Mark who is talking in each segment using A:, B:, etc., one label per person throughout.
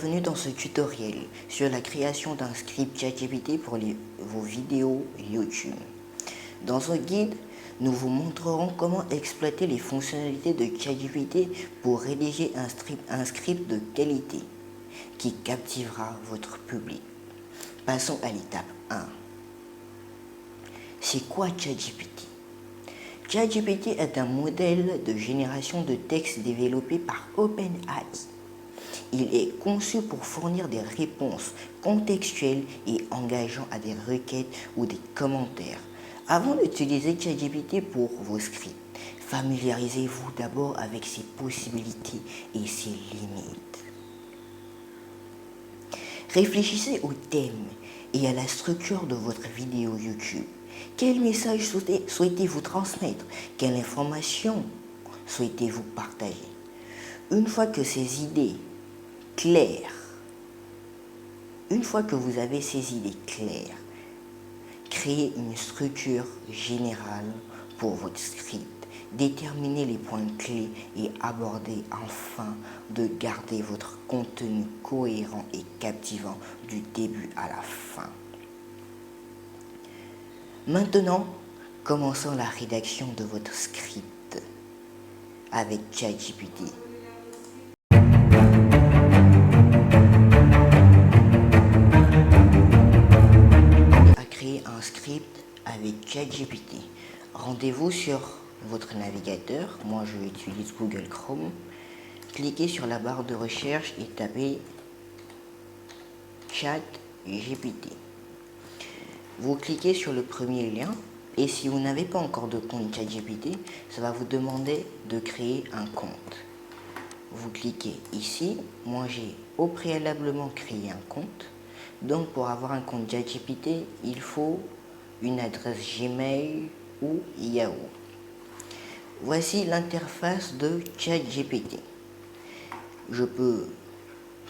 A: Bienvenue dans ce tutoriel sur la création d'un script ChatGPT pour vos vidéos YouTube. Dans ce guide, nous vous montrerons comment exploiter les fonctionnalités de ChatGPT pour rédiger un script de qualité qui captivera votre public. Passons à l'étape 1. C'est quoi ChatGPT? ChatGPT est un modèle de génération de texte développé par OpenAI. Il est conçu pour fournir des réponses contextuelles et engageantes à des requêtes ou des commentaires. Avant d'utiliser ChatGPT pour vos scripts, familiarisez-vous d'abord avec ses possibilités et ses limites. Réfléchissez au thème et à la structure de votre vidéo YouTube. Quel message souhaitez-vous transmettre? Quelle information souhaitez-vous partager? Une fois que ces idées claires, une fois que vous avez ces idées claires, créez une structure générale pour votre script. Déterminez les points clés et abordez afin de garder votre contenu cohérent et captivant du début à la fin. Maintenant, commençons la rédaction de votre script avec ChatGPT. À créer un script avec ChatGPT. Rendez-vous sur votre navigateur. Moi, je utilise Google Chrome. Cliquez sur la barre de recherche et tapez ChatGPT. Vous cliquez sur le premier lien et si vous n'avez pas encore de compte ChatGPT, ça va vous demander de créer un compte. Vous cliquez ici. Moi, j'ai au préalablement créé un compte. Donc, pour avoir un compte ChatGPT, il faut une adresse Gmail ou Yahoo. Voici l'interface de ChatGPT. Je peux,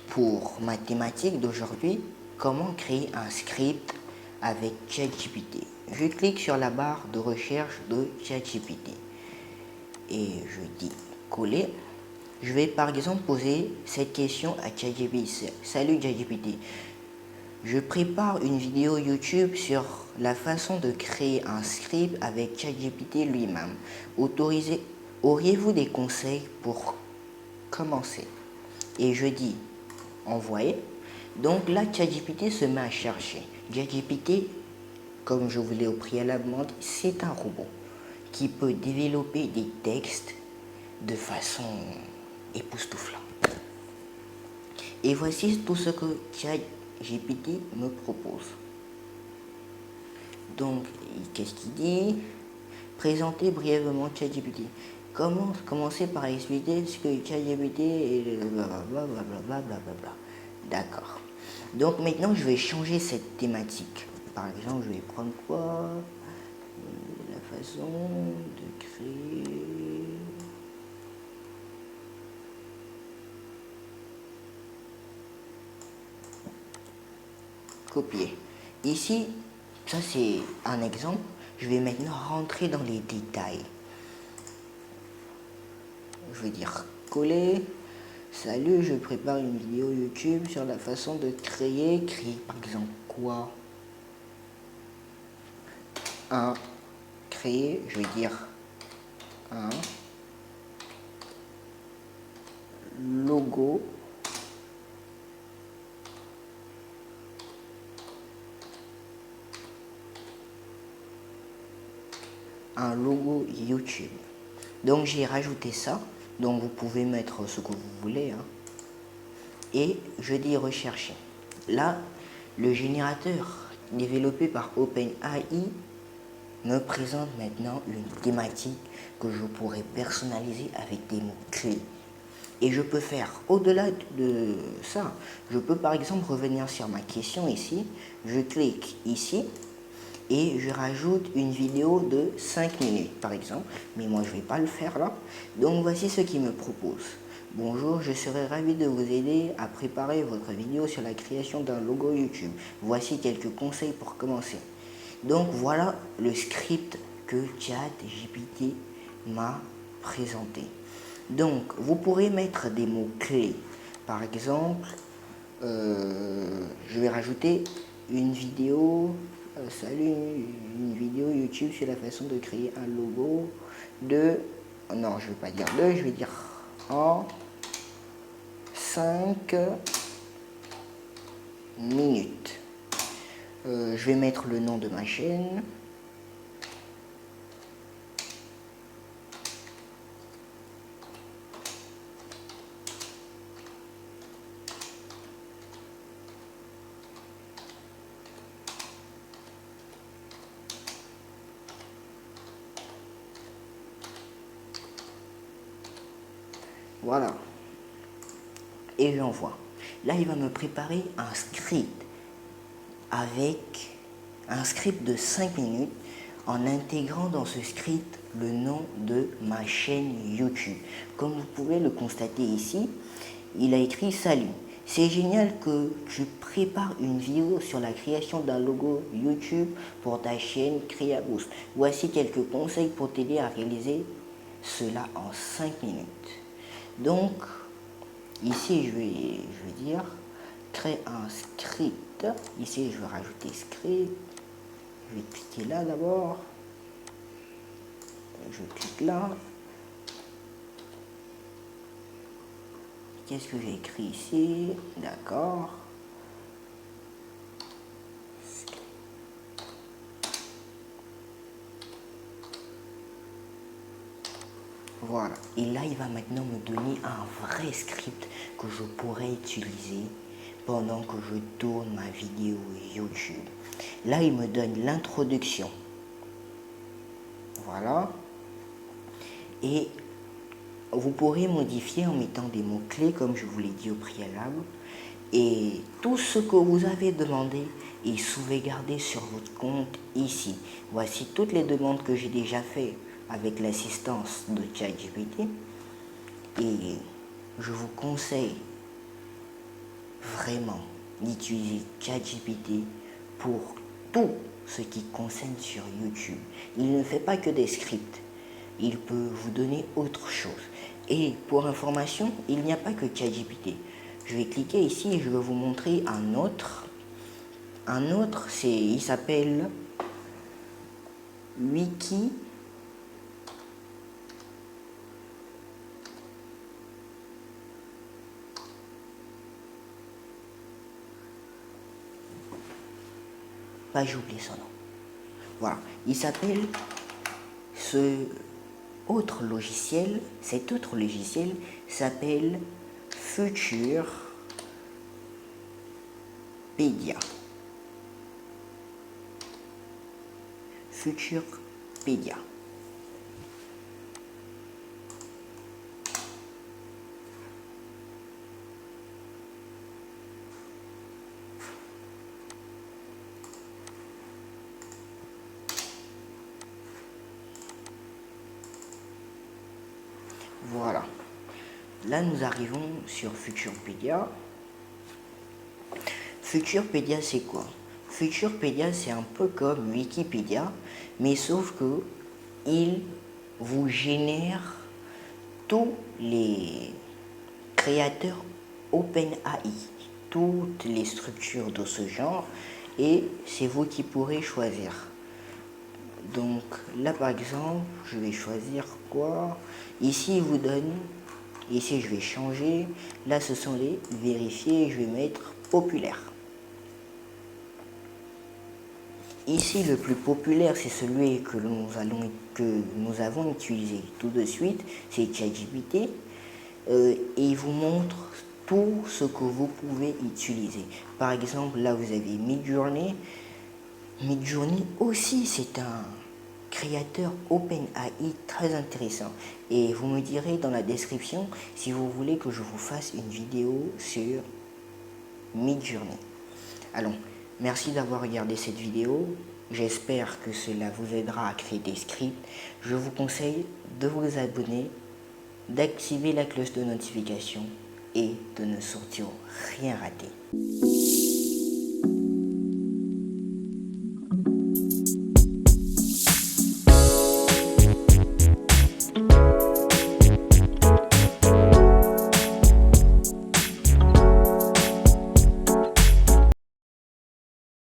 A: pour ma thématique d'aujourd'hui, comment créer un script avec ChatGPT. Je clique sur la barre de recherche de ChatGPT et je dis coller. Je vais par exemple poser cette question à ChatGPT. Salut ChatGPT, je prépare une vidéo YouTube sur la façon de créer un script avec ChatGPT lui-même. Auriez-vous des conseils pour commencer? Et je dis envoyer. Donc là, ChatGPT se met à chercher. ChatGPT, comme je vous l'ai au préalablement dit, c'est un robot qui peut développer des textes de façon époustouflante. Et voici tout ce que ChatGPT me propose. Donc, qu'est-ce qu'il dit? Présenter brièvement ChatGPT. Commencer par expliquer ce que ChatGPT est blablabla. D'accord. Donc maintenant, je vais changer cette thématique. Par exemple, je vais prendre quoi? La façon de créer... Copier. Ici, ça c'est un exemple. Je vais maintenant rentrer dans les détails. Je vais dire coller. Salut, je prépare une vidéo YouTube sur la façon de créer par exemple quoi? Créer, je vais dire un logo YouTube. Donc j'ai rajouté ça. Donc vous pouvez mettre ce que vous voulez. Et je dis rechercher. Là, le générateur développé par OpenAI me présente maintenant une thématique que je pourrais personnaliser avec des mots-clés. Et je peux faire au-delà de ça. Je peux par exemple revenir sur ma question ici. Je clique ici et je rajoute une vidéo de 5 minutes par exemple. Mais moi je ne vais pas le faire là. Donc voici ce qu'il me propose. Bonjour, je serais ravi de vous aider à préparer votre vidéo sur la création d'un logo YouTube. Voici quelques conseils pour commencer. Donc voilà le script que ChatGPT m'a présenté. Donc vous pourrez mettre des mots-clés. Par exemple, rajouter une vidéo, salut, une vidéo YouTube sur la façon de créer un logo de, non je vais pas dire de, je vais dire en 5 minutes. Je vais mettre le nom de ma chaîne. Voilà. Et j'envoie. Là, il va me préparer un script avec un script de 5 minutes en intégrant dans ce script le nom de ma chaîne YouTube. Comme vous pouvez le constater ici, il a écrit salut. C'est génial que tu prépares une vidéo sur la création d'un logo YouTube pour ta chaîne CreaBoost. Voici quelques conseils pour t'aider à réaliser cela en 5 minutes. Donc, ici, je vais dire créer un script. Ici, je vais rajouter script. Je vais cliquer là d'abord. Je clique là. Qu'est-ce que j'ai écrit ici? D'accord. Voilà. Et là, il va maintenant me donner un vrai script que je pourrais utiliser pendant que je tourne ma vidéo YouTube. Là, il me donne l'introduction. Voilà. Et vous pourrez modifier en mettant des mots-clés, comme je vous l'ai dit au préalable. Et tout ce que vous avez demandé est sauvegardé sur votre compte ici. Voici toutes les demandes que j'ai déjà faites avec l'assistance de ChatGPT. Et je vous conseille vraiment d'utiliser ChatGPT pour tout ce qui concerne sur YouTube. Il ne fait pas que des scripts. Il peut vous donner autre chose. Et pour information, il n'y a pas que ChatGPT. Je vais cliquer ici et je vais vous montrer un autre. Un autre, il s'appelle Wiki. Bah, j'ai oublié son nom. Voilà. Il s'appelle cet autre logiciel s'appelle Futurpedia. Futurpedia. Voilà. Là, nous arrivons sur Futurpedia. Futurpedia, c'est quoi? Futurpedia, c'est un peu comme Wikipédia, mais sauf que il vous génère tous les créateurs OpenAI, toutes les structures de ce genre, et c'est vous qui pourrez choisir. Donc là, par exemple, je vais choisir quoi? Ici, il vous donne, ici, je vais changer. Là, ce sont les vérifiés, je vais mettre populaire. Ici, le plus populaire, c'est celui que nous avons utilisé tout de suite, c'est ChatGPT. Et il vous montre tout ce que vous pouvez utiliser. Par exemple, là, vous avez Midjourney. Midjourney aussi, c'est un créateur OpenAI très intéressant. Et vous me direz dans la description si vous voulez que je vous fasse une vidéo sur Midjourney. Allons. Merci d'avoir regardé cette vidéo. J'espère que cela vous aidera à créer des scripts. Je vous conseille de vous abonner, d'activer la cloche de notification et de ne surtout rien rater.